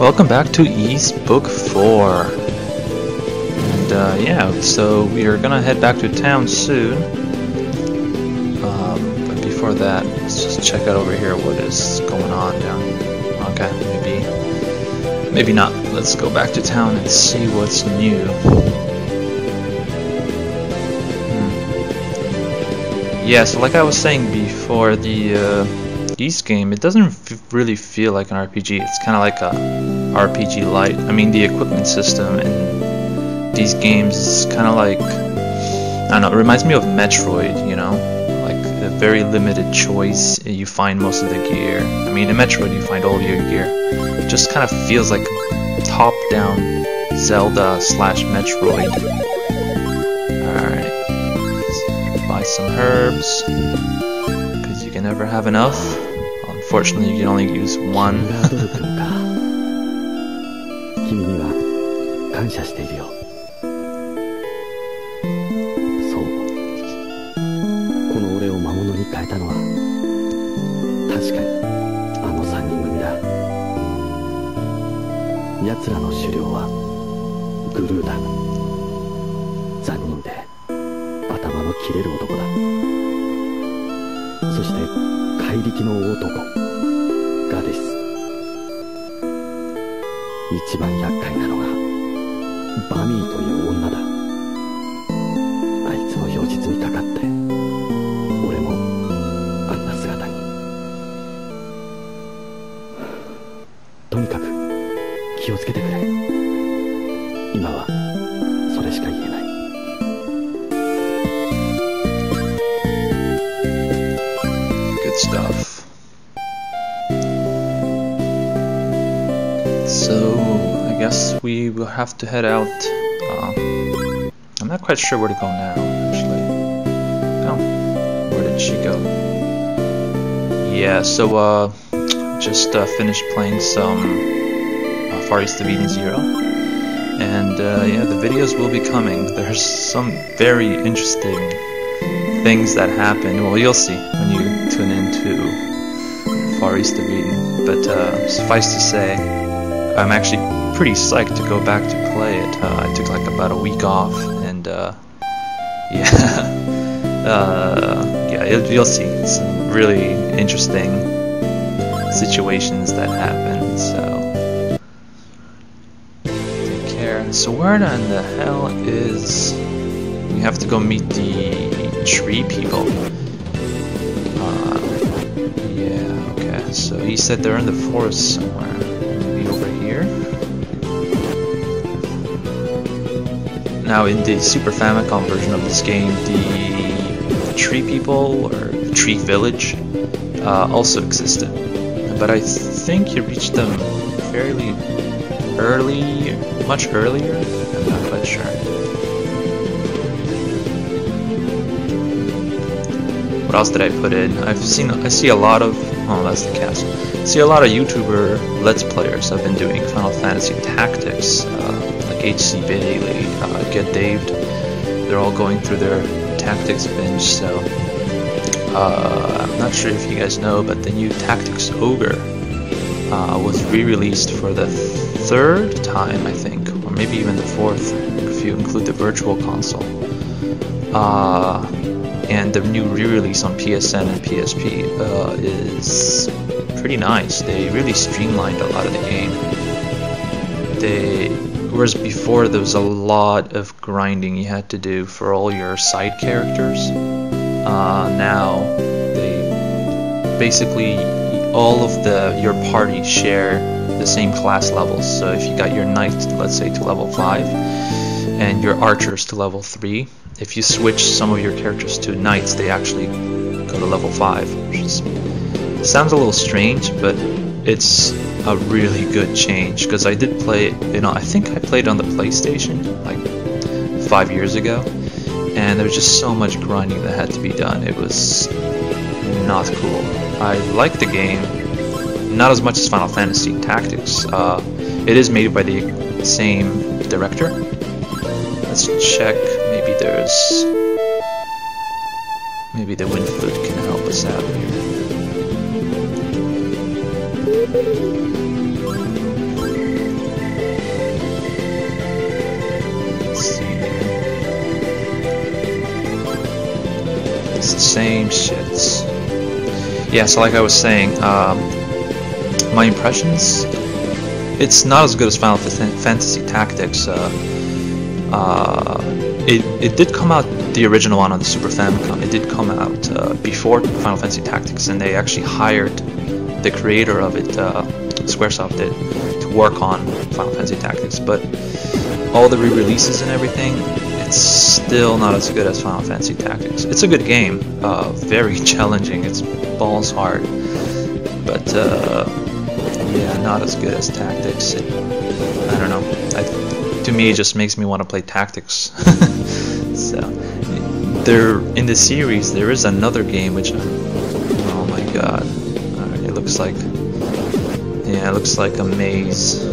Welcome back to East Book 4. And yeah, so we are gonna head back to town soon. But before that, let's just check out over here what is going on down here. Okay, maybe not. Let's go back to town and see what's new. Yeah, so like I was saying before, the East game, it doesn't really feel like an RPG. It's kind of like a RPG light. I mean, the equipment system in these games is kind of like, I don't know, it reminds me of Metroid, you know? Like a very limited choice, you find most of the gear. I mean, in Metroid you find all of your gear. It just kind of feels like top-down Zelda / Metroid. Alright, buy some herbs, because you can never have enough. Unfortunately, you can only use one. 君には感謝しているよ。そう。この俺を魔物に変えたのは確かにあの3人組だ。奴らの首領はグルーだ。残忍で頭の切れる男だ。そして怪力の大男ガデス。一番厄介なのがバミーという女だ。あいつの妖術にかかって俺もあんな姿に。とにかく気をつけてくれ。今はそれしか言えない。Good stuff. So, I guess we will have to head out. I'm not quite sure where to go now, actually. Oh, where did she go? Yeah, so, just finished playing some Far East of Eden 0. And, yeah, the videos will be coming. There's some very interesting things that happen. Well, you'll see when you tune into Far East of Eden. But, suffice to say, I'm actually pretty psyched to go back to play it. I took like about a week off, and yeah, yeah, you'll see some really interesting situations that happen. So take care. So where in the hell is? We have to go meet the tree people. Yeah, okay. So he said they're in the forest somewhere. Now, in the Super Famicom version of this game, the tree people, or the tree village, also existed. But I think you reached them fairly early, much earlier? I'm not quite sure. What else did I put in? I see a lot of, oh, that's the cast. I see a lot of YouTuber Let's Players have been doing Final Fantasy Tactics, like HC Bailey, Get Daved. They're all going through their Tactics binge, so I'm not sure if you guys know, but the new Tactics Ogre was re-released for the 3rd time, I think, or maybe even the 4th, if you include the Virtual Console. And the new re-release on PSN and PSP is pretty nice. They really streamlined a lot of the game. Whereas before there was a lot of grinding you had to do for all your side characters, now they basically all of your party share the same class levels. So if you got your knight, let's say, to level 5 and your archers to level 3, if you switch some of your characters to knights, they actually go to level 5, which sounds a little strange, but it's a really good change, because I did play it, you know, I think I played on the PlayStation like 5 years ago, and there was just so much grinding that had to be done. It was not cool. I like the game, not as much as Final Fantasy Tactics. It is made by the same director. Let's check, maybe the Windfoot can help us out here. yeah, so like I was saying, my impressions, it's not as good as Final Fantasy Tactics. It did come out, the original one on the Super Famicom, it did come out before Final Fantasy Tactics, and they actually hired the creator of it, Squaresoft did, to work on Final Fantasy Tactics, but all the re-releases and everything, it's still not as good as Final Fantasy Tactics. It's a good game, very challenging, it's balls hard, but yeah, not as good as Tactics. I don't know, to me it just makes me want to play Tactics. So, there, in the series, there is another game which, oh my god, it looks like, yeah, it looks like a maze.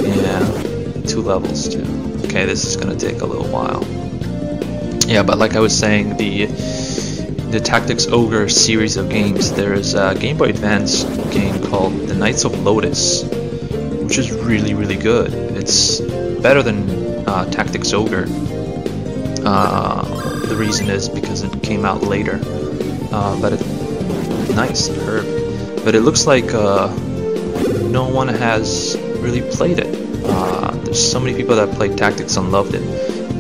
Yeah, 2 levels too. Okay, this is gonna take a little while. Yeah, but like I was saying, the Tactics Ogre series of games, there's a Game Boy Advance game called The Knights of Lotus, which is really, really good. It's better than Tactics Ogre. The reason is because it came out later. But it's nice, but it looks like no one has really played it. There's so many people that played Tactics and loved it,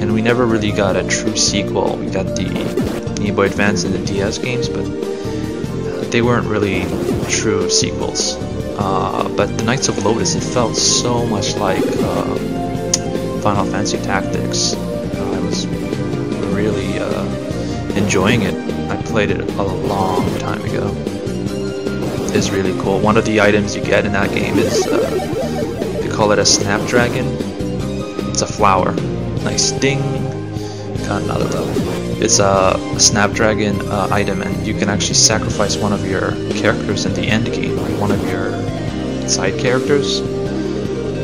and we never really got a true sequel. We got the Game Boy Advance and the DS games, but they weren't really true sequels. But the Knights of Lotus, it felt so much like Final Fantasy Tactics. I was really enjoying it. I played it a long time ago. It's really cool. One of the items you get in that game is, they call it a snapdragon. It's a flower. Nice, ding! Got another level. It's a snapdragon item, and you can actually sacrifice one of your characters in the end game, like one of your side characters,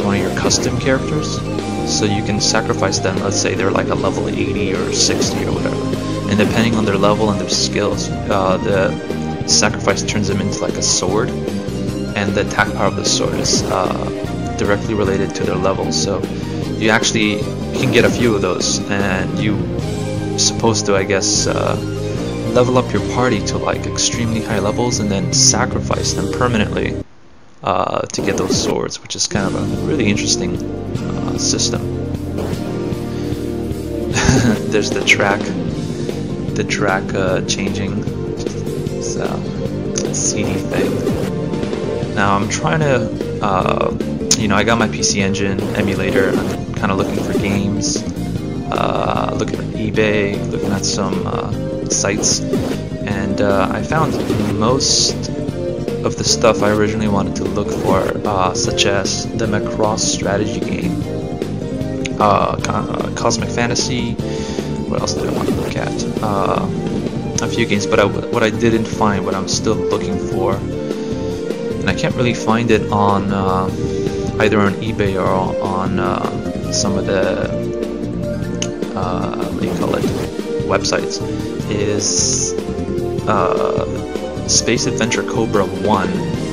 one of your custom characters. So you can sacrifice them. Let's say they're like a level 80 or 60 or whatever, and depending on their level and their skills, the sacrifice turns them into like a sword, and the attack power of the sword is directly related to their level. So you actually can get a few of those, and you're supposed to, I guess, level up your party to like extremely high levels and then sacrifice them permanently to get those swords, which is kind of a really interesting system. There's the track changing, so CD thing. Now I'm trying to, you know, I got my PC Engine emulator. I'm kind of looking for games, looking at eBay, looking at some sites, and I found most of the stuff I originally wanted to look for, such as the Macross strategy game, Cosmic Fantasy. What else did I want to look at? A few games, but what I didn't find, what I'm still looking for, and I can't really find it on either on eBay or on some of the what do you call it, websites, is Space Adventure Cobra 1,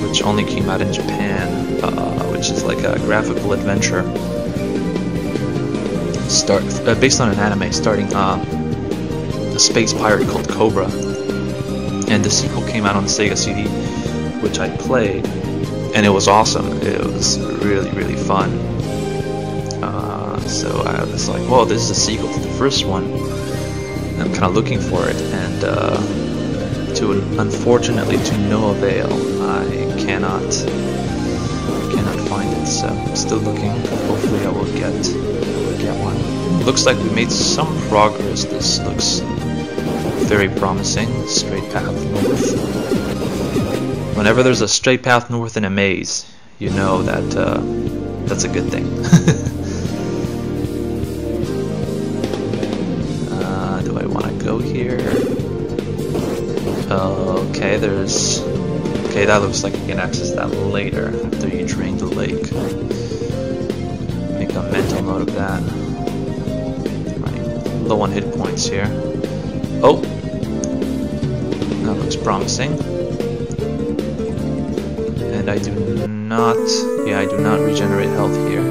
which only came out in Japan, which is like a graphical adventure based on an anime starting a space pirate called Cobra, and the sequel came out on the Sega CD, which I played, and it was awesome. It was really, really fun. So I was like, well, this is a sequel to the first one. I'm kind of looking for it, and unfortunately to no avail. I cannot find it, so I'm still looking. Hopefully I will get one. Looks like we made some progress. This looks very promising. Straight path north. Whenever there's a straight path north in a maze, you know that that's a good thing. Do I want to go here? Okay, okay, that looks like you can access that later after you drain the lake. Make a mental note of that. Right, low on hit points here. Oh, that looks promising. And I do not regenerate health here.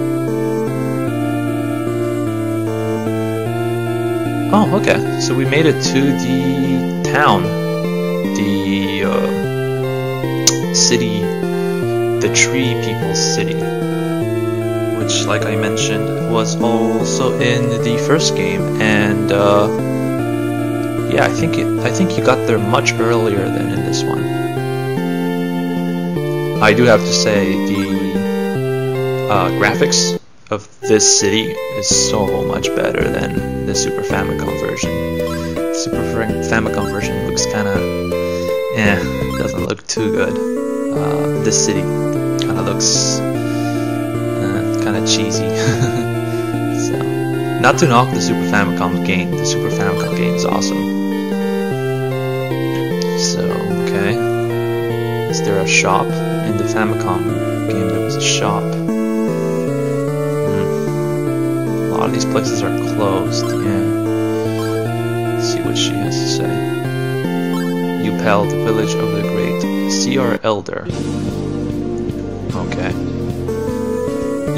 Oh, okay, so we made it to the town. the city, the Tree People's City, which, like I mentioned, was also in the first game, and yeah, I think you got there much earlier than in this one. I do have to say the graphics of this city is so much better than the Super Famicom version. The Super Famicom version looks kind of, doesn't look too good. This city kind of looks kind of cheesy. So, not to knock the Super Famicom game. The Super Famicom game is awesome. So, okay. Is there a shop? In the Famicom game there was a shop. A lot of these places are closed. Yeah. Let's see what she has to say. Upel, the village of the great CR Elder. Okay.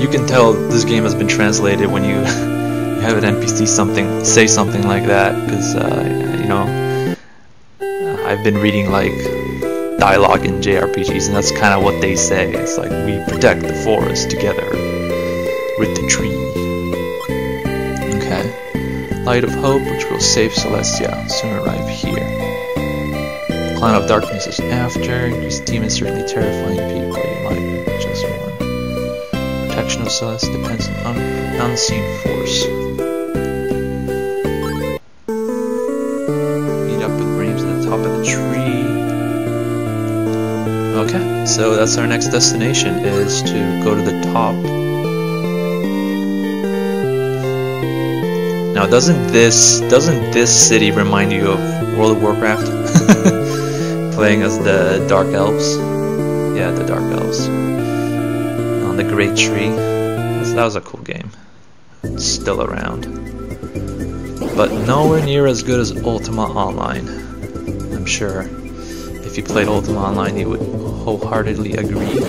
You can tell this game has been translated when you have an NPC say something like that, because you know, I've been reading like dialogue in JRPGs, and that's kind of what they say. It's like, we protect the forest together with the tree. Okay. Light of Hope, which will save Celestia, soon arrive here. Cloud of Darkness is after. These demons certainly terrifying people. You might just one. Protection of Celestia depends on unseen force. Meet up with Brames at the top of the tree. Okay, so that's our next destination, is to go to the top. Now, doesn't this city remind you of World of Warcraft? Playing as the Dark Elves? Yeah, the Dark Elves. On the Great Tree. That was a cool game. It's still around. But nowhere near as good as Ultima Online. I'm sure if you played Ultima Online, you would wholeheartedly agree.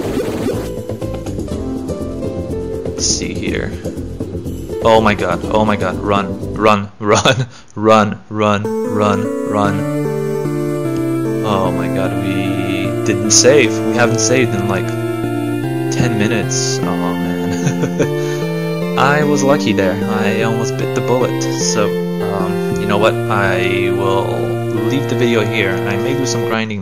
Let's see here. Oh my god, run, run, run, run, run, run, run. Oh my god, we didn't save. We haven't saved in like 10 minutes. Oh man. I was lucky there. I almost bit the bullet. So, you know what? I will leave the video here. I may do some grinding